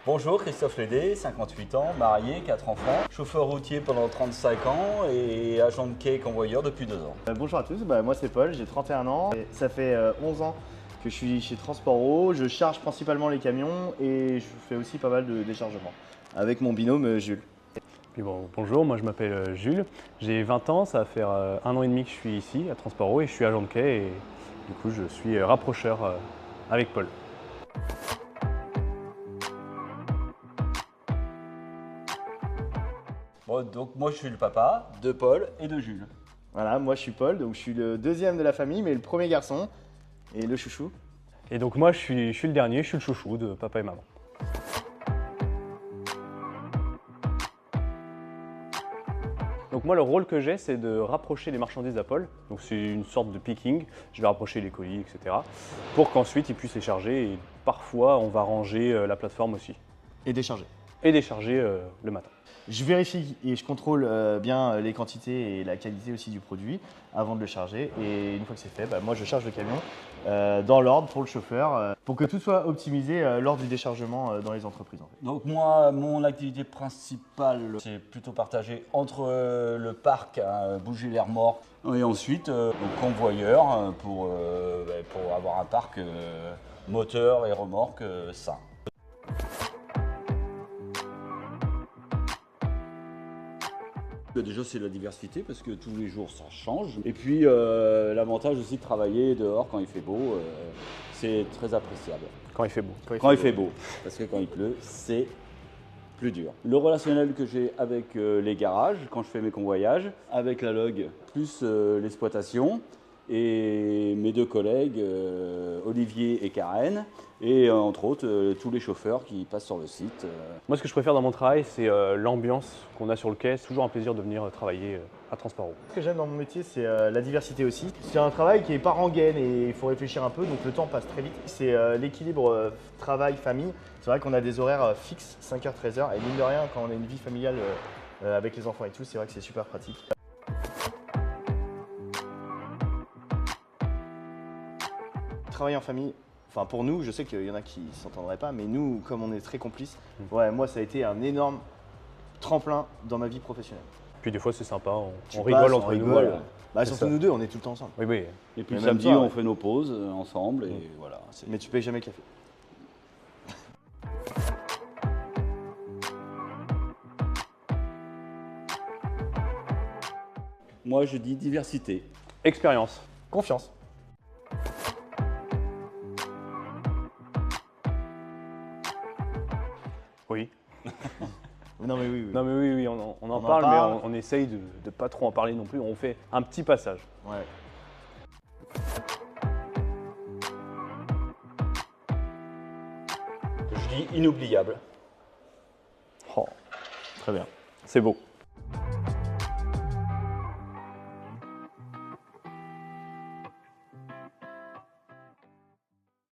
Bonjour, Christophe Lédé, 58 ans, marié, 4 enfants, chauffeur routier pendant 35 ans et agent de quai convoyeur depuis 2 ans. Bonjour à tous, moi c'est Paul, j'ai 31 ans. Et ça fait 11 ans que je suis chez Transport'Eau. Je charge principalement les camions et je fais aussi pas mal de déchargements avec mon binôme Jules. Puis bonjour, moi je m'appelle Jules, j'ai 20 ans, ça va faire 1 an et demi que je suis ici à Transport'Eau et je suis agent de quai et du coup je suis rapprocheur avec Paul. Bon, donc moi je suis le papa de Paul et de Jules. Voilà, moi je suis Paul, donc je suis le deuxième de la famille, mais le premier garçon et le chouchou. Et donc moi je suis le dernier, je suis le chouchou de papa et maman. Donc moi le rôle que j'ai c'est de rapprocher les marchandises à Paul, donc c'est une sorte de picking, je vais rapprocher les colis etc. pour qu'ensuite il puisse les charger et parfois on va ranger la plateforme aussi Et décharger. et décharger le matin. Je vérifie et je contrôle bien les quantités et la qualité aussi du produit avant de le charger. Et une fois que c'est fait, moi je charge le camion dans l'ordre pour le chauffeur pour que tout soit optimisé lors du déchargement dans les entreprises. En fait. Donc moi, mon activité principale, c'est plutôt partagé entre le parc, bouger les remorques, et ensuite convoyeur pour avoir un parc moteur et remorque sain. Déjà, c'est la diversité parce que tous les jours ça change. Et puis l'avantage aussi de travailler dehors quand il fait beau, c'est très appréciable. Quand il fait beau. Quand il fait beau, parce que quand il pleut, c'est plus dur. Le relationnel que j'ai avec les garages, quand je fais mes convoyages, avec la log, plus l'exploitation, et mes 2 collègues, Olivier et Karen, et entre autres tous les chauffeurs qui passent sur le site. Moi ce que je préfère dans mon travail c'est l'ambiance qu'on a sur le quai, c'est toujours un plaisir de venir travailler à Transport'Eau. Ce que j'aime dans mon métier, c'est la diversité aussi. C'est un travail qui n'est pas rengaine et il faut réfléchir un peu, donc le temps passe très vite. C'est l'équilibre travail-famille. C'est vrai qu'on a des horaires fixes, 5h, 13h, et mine de rien, quand on a une vie familiale avec les enfants et tout, c'est vrai que c'est super pratique. Travailler en famille, enfin pour nous, je sais qu'il y en a qui ne s'entendraient pas, mais nous, comme on est très complices, ouais, moi ça a été un énorme tremplin dans ma vie professionnelle. Puis des fois c'est sympa, on Tu rigole passes, entre on nous. rigole. C'est Surtout ça. nous deux, on est tout le temps ensemble. Oui, oui. Et puis Et le même samedi, toi, on ouais. fait nos pauses ensemble et voilà. Mais tu payes jamais le café. Moi, je dis diversité. Expérience. Confiance. Oui. Non mais oui, oui. Non mais oui, oui, on en On en parle, parle. mais on essaye de ne pas trop en parler non plus, on fait un petit passage. Ouais. Je dis inoubliable. Oh, Très bien. c'est beau.